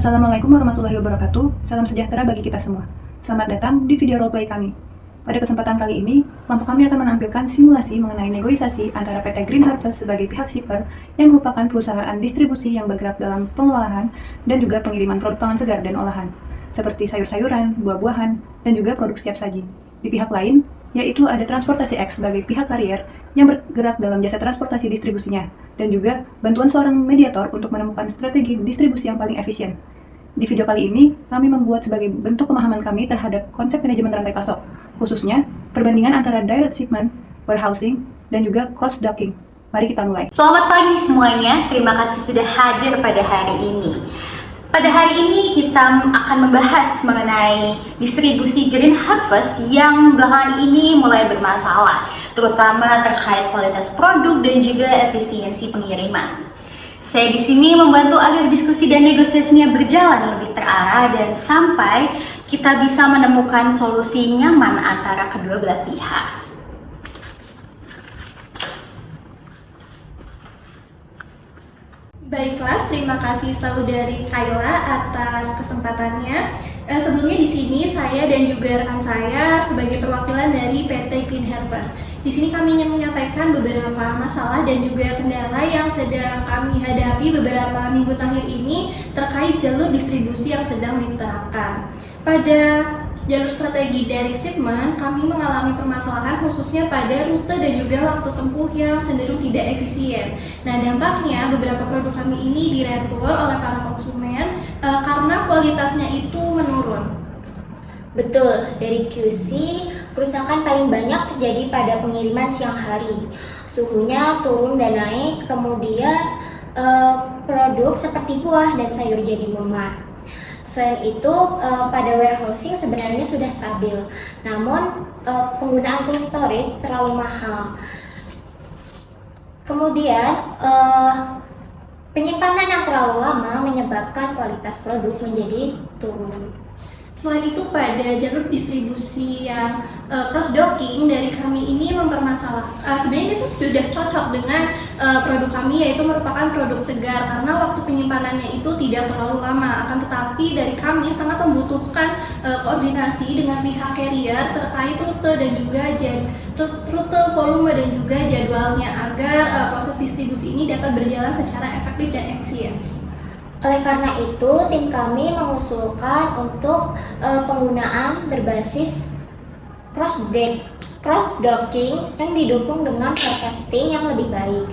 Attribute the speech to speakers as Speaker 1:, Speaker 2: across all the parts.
Speaker 1: Assalamualaikum warahmatullahi wabarakatuh. Salam sejahtera bagi kita semua. Selamat datang di video roleplay kami. Pada kesempatan kali ini, kelompok kami akan menampilkan simulasi mengenai negosiasi antara PT Green Harvest sebagai pihak shipper yang merupakan perusahaan distribusi yang bergerak dalam pengolahan dan juga pengiriman produk pangan segar dan olahan, seperti sayur-sayuran, buah-buahan, dan juga produk siap saji. Di pihak lain, yaitu ada Transportasi X sebagai pihak karier yang bergerak dalam jasa transportasi distribusinya, dan juga bantuan seorang mediator untuk menemukan strategi distribusi yang paling efisien. Di video kali ini, kami membuat sebagai bentuk pemahaman kami terhadap konsep manajemen rantai pasok, khususnya perbandingan antara direct shipment, warehousing, dan juga cross-docking. Mari kita mulai.
Speaker 2: Selamat pagi semuanya, terima kasih sudah hadir pada hari ini. Pada hari ini kita akan membahas mengenai distribusi Green Harvest yang belakangan ini mulai bermasalah, terutama terkait kualitas produk dan juga efisiensi pengiriman. Saya di sini membantu agar diskusi dan negosiasinya berjalan lebih terarah dan sampai kita bisa menemukan solusi nyaman antara kedua belah pihak.
Speaker 3: Baiklah, terima kasih Saudari Kayla atas kesempatannya. Sebelumnya di sini saya dan juga rekan saya sebagai perwakilan dari PT Green Harvest. Di sini kami ingin menyampaikan beberapa masalah dan juga kendala yang sedang kami hadapi beberapa minggu terakhir ini terkait jalur distribusi yang sedang diterapkan. Pada jalur strategi direct shipment, kami mengalami permasalahan khususnya pada rute dan juga waktu tempuh yang cenderung tidak efisien. Nah, dampaknya beberapa produk kami ini diretur oleh para konsumen karena kualitasnya itu menurun.
Speaker 4: Betul, dari QC, kerusakan paling banyak terjadi pada pengiriman siang hari. Suhunya turun dan naik, kemudian produk seperti buah dan sayur jadi melemah. Selain itu, pada warehousing sebenarnya sudah stabil, namun penggunaan cold storage terlalu mahal. Kemudian, penyimpanan yang terlalu lama menyebabkan kualitas produk menjadi turun.
Speaker 3: Selain itu, pada jalur distribusi yang cross-docking dari kami ini mempermasalahkan, sebenarnya itu sudah cocok dengan produk kami, yaitu merupakan produk segar karena waktu penyimpanannya itu tidak terlalu lama. Akan tetapi dari kami sangat membutuhkan koordinasi dengan pihak carrier terkait rute dan juga rute, volume dan juga jadwalnya agar proses distribusi ini dapat berjalan secara efektif dan efisien.
Speaker 4: Oleh karena itu, tim kami mengusulkan untuk penggunaan berbasis cross-docking yang didukung dengan forecasting yang lebih baik,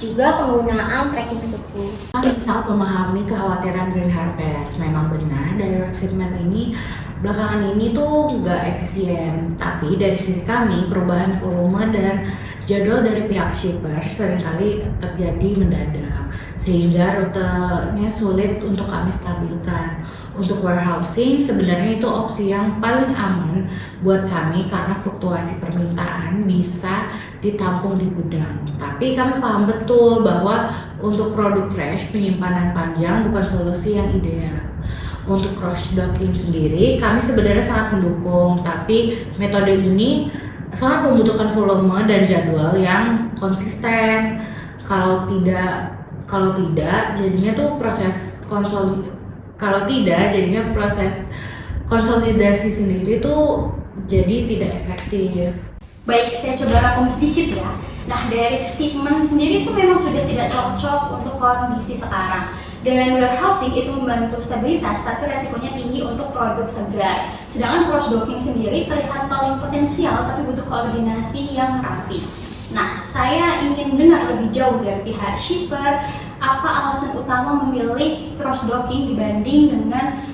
Speaker 4: juga penggunaan tracking suhu.
Speaker 5: Kami sangat memahami kekhawatiran Green Harvest. Memang benar, direct shipment ini belakangan ini tuh nggak efisien. Tapi dari sisi kami, perubahan volume dan jadwal dari pihak shipper seringkali terjadi mendadak, sehingga rutenya sulit untuk kami stabilkan. Untuk warehousing sebenarnya itu opsi yang paling aman buat kami karena fluktuasi permintaan bisa ditampung di gudang. Tapi kami paham betul bahwa untuk produk fresh penyimpanan panjang bukan solusi yang ideal. Untuk cross-docking sendiri kami sebenarnya sangat mendukung, tapi metode ini sangat membutuhkan volume dan jadwal yang konsisten. Kalau tidak jadinya tuh proses konsolidasi sendiri tuh jadi tidak efektif.
Speaker 2: Baik, saya coba rangkum sedikit ya. Nah, direct shipment sendiri itu memang sudah tidak cocok untuk kondisi sekarang. Dengan warehousing itu membantu stabilitas, tapi resikonya tinggi untuk produk segar. Sedangkan cross-docking sendiri terlihat paling potensial, tapi butuh koordinasi yang rapi. Nah, saya ingin dengar lebih jauh dari pihak shipper, apa alasan utama memilih cross-docking dibanding dengan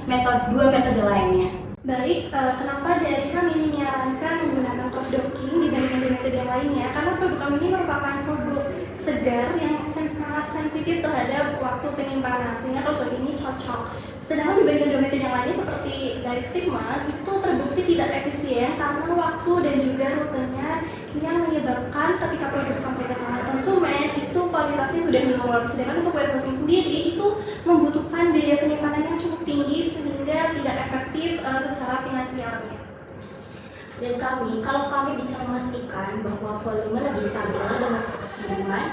Speaker 2: dua metode lainnya?
Speaker 3: Baik, kenapa dari kami menyarankan menggunakan cross-docking dibandingkan metode yang lainnya? Karena produk kami ini merupakan produk segar yang sangat sensitif terhadap waktu penyimpanan, sehingga cross-docking ini cocok. Sedangkan dibandingkan metode yang lainnya seperti direct shipment itu terbukti tidak efisien karena waktu dan juga rutenya yang menyebabkan ketika produk sampai ke tangan konsumen itu kualitasnya sudah menurun. Sedangkan untuk warehousing sendiri itu membutuhkan biaya penyimpanan yang cukup tinggi sehingga tidak efektif secara finansialnya.
Speaker 4: Dan kalau kami bisa memastikan bahwa volume lebih stabil dengan fokus minimal,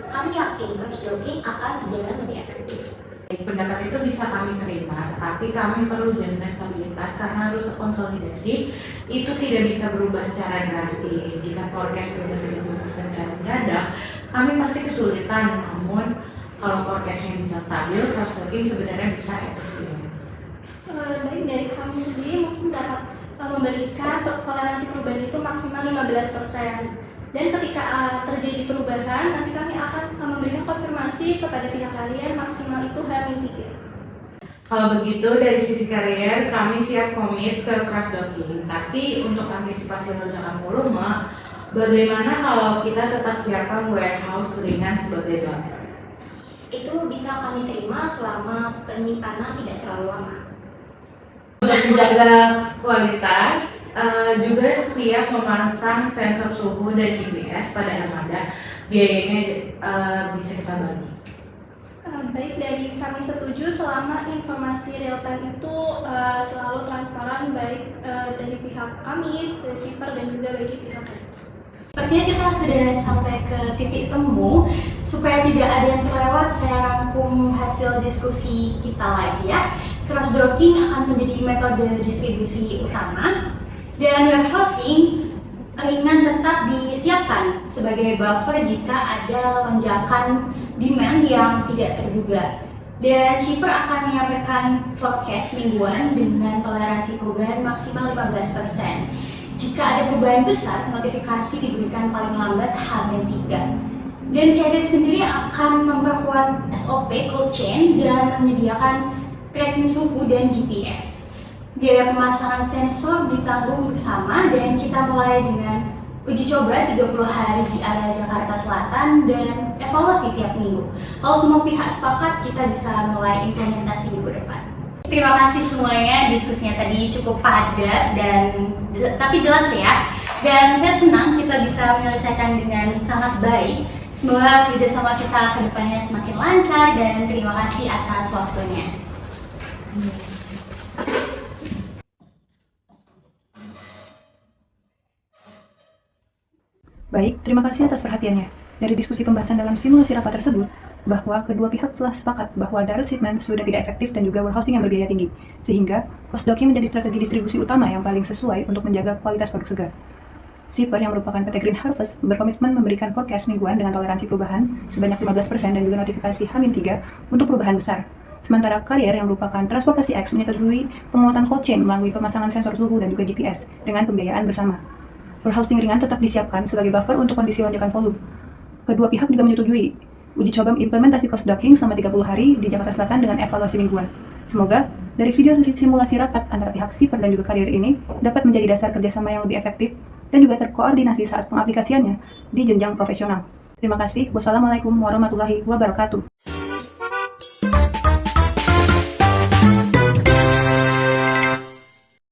Speaker 4: kami yakin cross-docking akan berjalan lebih efektif.
Speaker 5: Pendapat itu bisa kami terima, tetapi kami perlu jaminan stabilitas karena rute konsolidasi itu tidak bisa berubah secara drastis. Jika forecast berubah 30% secara mendadak, kami pasti kesulitan. Namun kalau forecastnya bisa stabil, cross-docking sebenarnya bisa efisien.
Speaker 3: Baik, dari kami sendiri mungkin dapat memberikan toleransi perubahan itu maksimal 15%. Dan ketika terjadi perubahan, nanti kami akan memberikan konfirmasi kepada pihak kalian maksimal itu H-3.
Speaker 5: Kalau begitu dari sisi karier kami siap komit ke cross-docking. Tapi untuk antisipasi lonjakan volume, bagaimana kalau kita tetap siapkan warehouse ringan sebagai buffer?
Speaker 4: Itu bisa kami terima selama penyimpanan tidak terlalu lama.
Speaker 5: Untuk menjaga kualitas, juga siap memasang sensor suhu dan GPS pada armada. Biayanya bisa kita bagi.
Speaker 3: Baik, dari kami setuju selama informasi real time itu selalu transparan, baik dari pihak kami, receiver, dan juga bagi pihak kami.
Speaker 2: Sepertinya kita sudah sampai ke titik temu. Supaya tidak ada yang terlewat, saya rangkum hasil diskusi kita lagi ya. Cross-docking akan menjadi metode distribusi utama, dan warehousing ringan tetap disiapkan sebagai buffer jika ada lonjakan demand yang tidak terduga. Dan shipper akan menyampaikan forecast mingguan dengan toleransi perubahan maksimal 15%. Jika ada perubahan besar, notifikasi diberikan paling lambat H-3. Dan carrier sendiri akan memperkuat SOP cold chain dan menyediakan tracking suhu dan GPS. Biaya pemasangan sensor ditanggung bersama, dan kita mulai dengan uji coba 30 hari di area Jakarta Selatan dan evaluasi tiap minggu. Kalau semua pihak sepakat, kita bisa mulai implementasi minggu depan. Terima kasih semuanya, diskusinya tadi cukup padat dan tapi jelas ya. Dan saya senang kita bisa menyelesaikan dengan sangat baik. Semoga kerjasama kita ke depannya semakin lancar, dan terima kasih atas waktunya.
Speaker 1: Baik, terima kasih atas perhatiannya. Dari diskusi pembahasan dalam simulasi rapat tersebut, bahwa kedua pihak telah sepakat bahwa direct shipment sudah tidak efektif dan juga warehousing yang berbiaya tinggi, sehingga cross-docking menjadi strategi distribusi utama yang paling sesuai untuk menjaga kualitas produk segar. Shipper yang merupakan PT Green Harvest berkomitmen memberikan forecast mingguan dengan toleransi perubahan sebanyak 15% dan juga notifikasi H-3 untuk perubahan besar. Sementara carrier yang merupakan transportasi X menyetujui penguatan cold chain melalui pemasangan sensor suhu dan juga GPS dengan pembiayaan bersama. Warehousing ringan tetap disiapkan sebagai buffer untuk kondisi lonjakan volume. Kedua pihak juga menyetujui uji coba implementasi cross-docking selama 30 hari di Jakarta Selatan dengan evaluasi mingguan. Semoga dari video simulasi rapat antara pihak shipper dan juga carrier ini dapat menjadi dasar kerjasama yang lebih efektif dan juga terkoordinasi saat pengaplikasiannya di jenjang profesional. Terima kasih. Wassalamualaikum warahmatullahi wabarakatuh.